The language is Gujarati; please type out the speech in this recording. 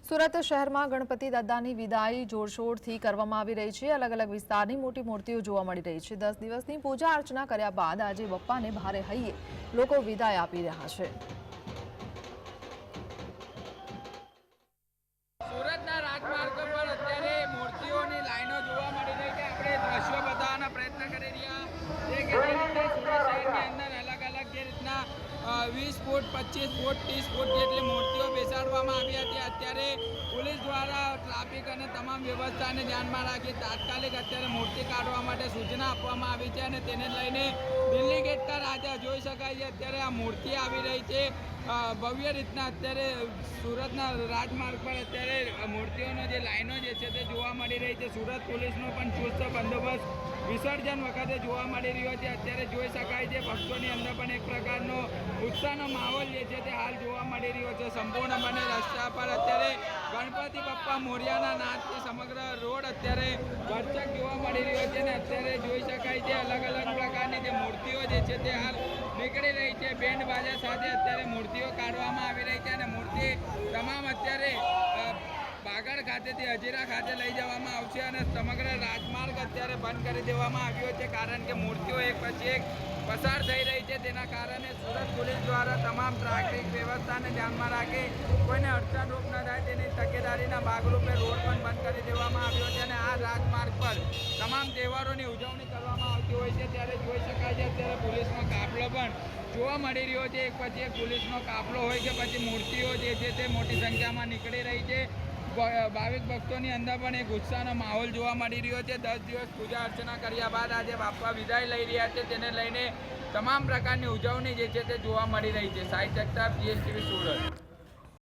સુરત શહેરમાં ગણપતિ દાદાની વિદાય જોરશોરથી કરવામાં આવી રહી છે। અલગ અલગ વિસ્તારની મોટી મૂર્તિઓ જોવા મળી રહી છે। 10 દિવસની પૂજા અર્ચના કર્યા બાદ આજે બપ્પાને ભારે હૈયે લોકો વિદાય આપી રહ્યા છે। સુરતના રાજમાર્ગ પર અત્યારે મૂર્તિઓની લાઈનો જોવા મળી રહી છે। આપણે દ્રશ્યો બતાવવાનો પ્રયત્ન કરી રહ્યા છે કે જે રીતે સુરત શહેરની અંદર અલગ અલગ જે રીતના 20 ફૂટ 25 ફૂટ 30 ફૂટ જેટલી મૂર્તિઓ બેસાડવામાં આવી હતી। અત્યારે પોલીસ દ્વારા ટ્રાફિક અને તમામ વ્યવસ્થાને ધ્યાનમાં રાખી તાત્કાલિક અત્યારે મૂર્તિ કાઢવા માટે સૂચના આપવામાં આવી છે અને તેને લઈને દિલ્હી ગેટ પર આજે જોઈ શકાય છે અત્યારે આ મૂર્તિ આવી રહી છે। ભવ્ય રીતના અત્યારે સુરતના રાજમાર્ગ પર અત્યારે મૂર્તિઓનો જે લાઈનો જે છે તે જોવા મળી રહી છે। સુરત પોલીસનો પણ ચુસ્ત બંદોબસ્ત વિસર્જન વખતે જોવા મળી રહ્યો છે। અત્યારે જોઈ શકાય છે ભક્તોની અંદર પણ એક પ્રકારનો ઉત્સાહનો માહોલ જે છે તે હાલ જોવા મળી રહ્યો છે। સંપૂર્ણપણે રસ્તા પર અત્યારે ગણપતિ બપ્પા મોરિયાના નાદથી સમગ્ર રોડ અત્યારે ભરચક જોવા મળી રહ્યો છે અને અત્યારે જોઈ શકાય છે અલગ અલગ પ્રકારની જે મૂર્તિઓ જે છે તે હાલ નીકળી રહી છે। બેન્ડ બાજા સાથે અત્યારે મૂર્તિઓ કાઢવામાં આવી રહી છે અને મૂર્તિ તમામ અત્યારે બાગડ ખાતેથી હજીરા ખાતે લઈ જવામાં આવશે અને સમગ્ર રાજમાર્ગ અત્યારે બંધ કરી દેવામાં આવ્યો છે કારણ કે મૂર્તિઓ એક પછી એક પસાર થઈ રહી છે। તેના કારણે સુરત પોલીસ દ્વારા તમામ ટ્રાફિક વ્યવસ્થાને ધ્યાનમાં રાખી કોઈને અડચણરૂપ ન થાય તેની તકેદારીના ભાગરૂપે રોડ પણ બંધ કરી દેવામાં આવ્યો છે અને આ રાજમાર્ગ પર તમામ તહેવારોની ઉજવણી કરવામાં આવતી હોય છે ત્યારે જોઈ શકાય છે અત્યારે પોલીસનો કાફલો પણ જોવા મળી રહ્યો છે। એક પછી એક પોલીસનો કાફલો હોય કે પછી મૂર્તિઓ જે છે તે મોટી સંખ્યામાં નીકળી રહી છે। ભાવિક ભક્તોની અંદર પણ એક ઉત્સાહનો માહોલ જોવા મળી રહ્યો છે। 10 દિવસ પૂજા અર્ચના કર્યા બાદ આજે બાપા વિદાય લઈ રહ્યા છે તેને લઈને તમામ પ્રકારની ઉજવણી જે છે તે જોવા મળી રહી છે। સાહિત્ય જગતાપ, GSTV સુરત।